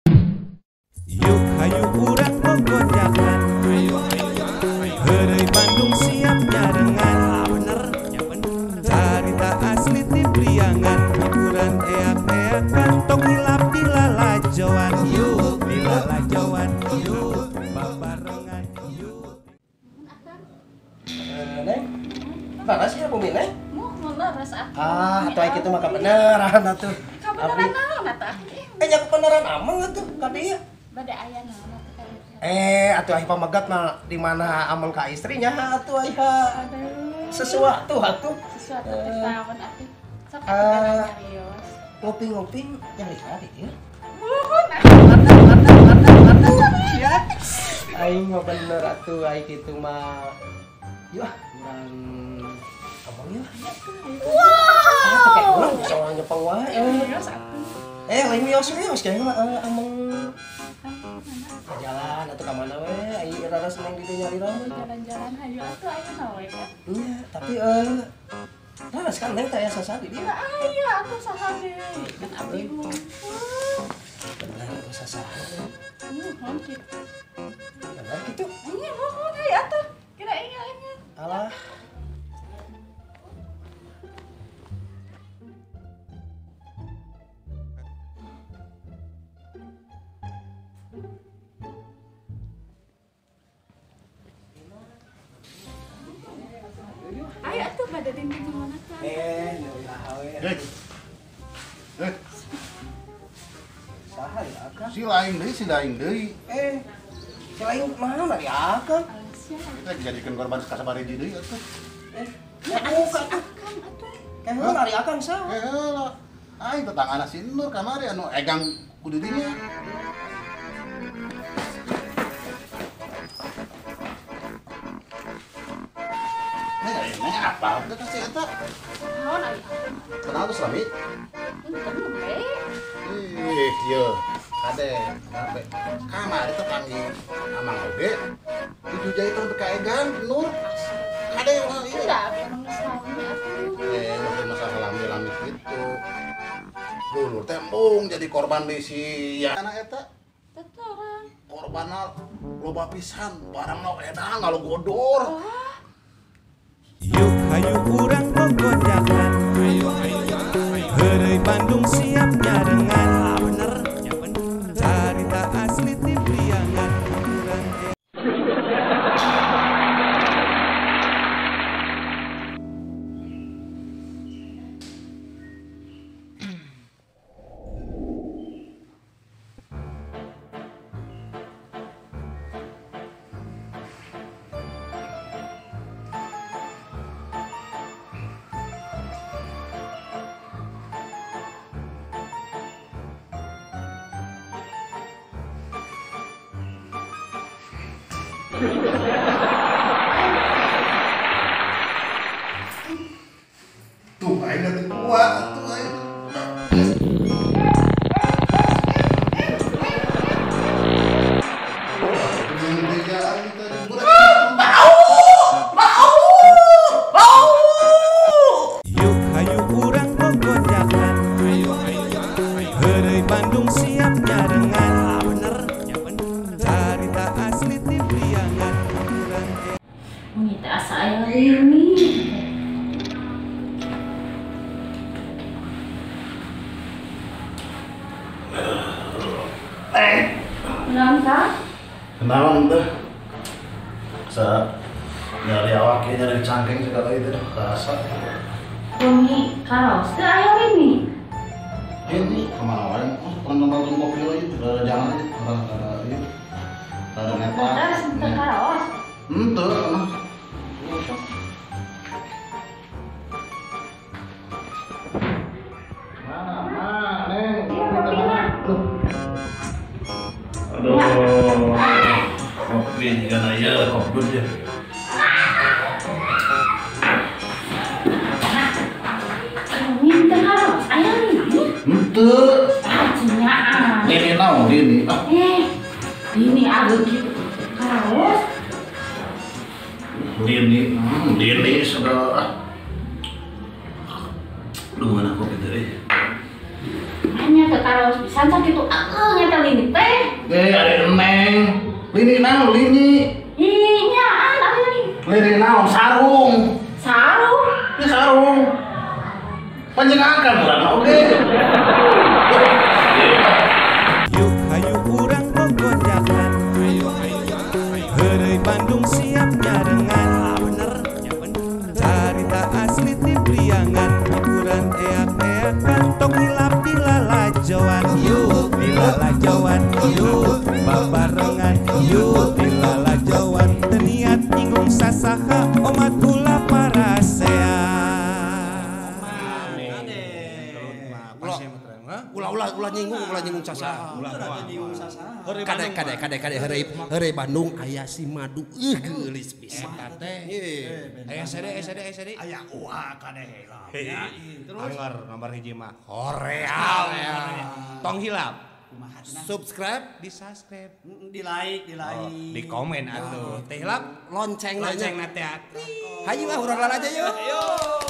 Yuk hayu urang gogojakan, Heureuy Bandung siap nyarengan. Carita asli ti Priangan, hiburan eak-eakan, tok hilap di lalajoan. Yuk di lalajoan, yuk babarengan, yuk. Neng, mana sih aku Neng? Mau leres aku. Atuh aing kitu mah kebenaran atuh. Kebenaran naon atuh? Nyaku beneran amang atuh ka dieu. Bade aya naon atuh? Atuh aing pamagat mah di mana amang ka istrinya atuh aya sesuatu atuh. Sesuatu teh naon atuh? Sok atuh serius. Ngopi-ngopi nyari kali ya. Ya. Aing mah bener atuh aing kitu mah. Yuk, urang abang yuk. Wow. Soalnya nyepeng wae. Serius aku. Lain mios kayaknya mah amang ke jalan atau ke mana we? Aing rara seneng di nyari rambut. Jalan-jalan hayu atuh aya naon ya? Iya, tapi rara sekarang neng tanya sasadi dia. Aya atuh saha deui? Kan abdi mah. Bener sasadi. Hon kitu. Bener gitu. Anya mohon hayu atuh. Kira ingat. Alah. Ayo atuh bade dinding mana kan? Saha ya akang? Si lain deui. Si lain mana dari akang? Alasnya. Kita dijadikan korban kasabariji deui atuh. Ya alasnya akang atuh. Heeh, dari akang saha? Lah, aing tetanggana si Nur kamari anu egang kudu dinya. Ini apa? Udah kasih eta. Naon aya? Kenal tuh Slami? Enten we. Ieu. Kade, ngape? Kamari teh panggil amang oge. Itu jahitan teh ka egang Nur. Kade mah ieu. Tidak, emang ngesalnya atuh. Masih masalah lambi-lambi gitu. Dulu teh embung jadi korban di si ya anak eta. Tetorang. Korbanna loba pisan, barang no edang kalau godor. Yuk hayu urang gogojakan, Heureuy Bandung siap nyarengan. Carita asli ti Priangan, hiburan Tuh, aing teh kuat tuh aing. Yuk hayu urang gogojakan, Heureuy Bandung siap nyarengan. Carita asli ti Priangan, hiburan Ini teh asa aya lini. Naon Kang? Kenalan teh. Sa nyari awak ieu nyari cangkeng segala itu rasa. Bumi karaos teh aya lini. Ini kemana wae? Nonton kopi lagi, jangan aja, ini, ada neta. Ada sebentar karaos. Ente, mana, neng? Aduh, kopi juga naya, kopi aja. Bumi teh karaos aya lini. Ente, Cinyaan. ini naon ini? Ini ada gitu karaos. Dini sudah. Duh, mana kopi tadi? Hanya ke karaos males pisan sakitu ngetel ini teh. Ada neng. Lini naon lini? Nyaan apa ini? Lini naon sarung. Sarung. Ini sarung. Panjenengan murah oge. Yuk hayu urang gogojakan. Heureuy Bandung siap nyarengan. Carita asli ti Priangan, hiburan eak-eakan, tong hilap di lalajoan. Yuk di lalajoan, yuk babarengan, yuk di lalajoan. Teu niat nyinggung sasaha, omat ulah parasea. Ulah nyinggung sasaha. Kade heureuy Bandung aya si madu geulis pisan teh. Aya sede. Aya uah kadeh lah. Anggar nomor hiji mah Korea. Tong hilap. Subscribe, Di subscribe, Di like. di komen atuh. Teh hilap lonceng lonceng na teh. Hayu urang aja yuk.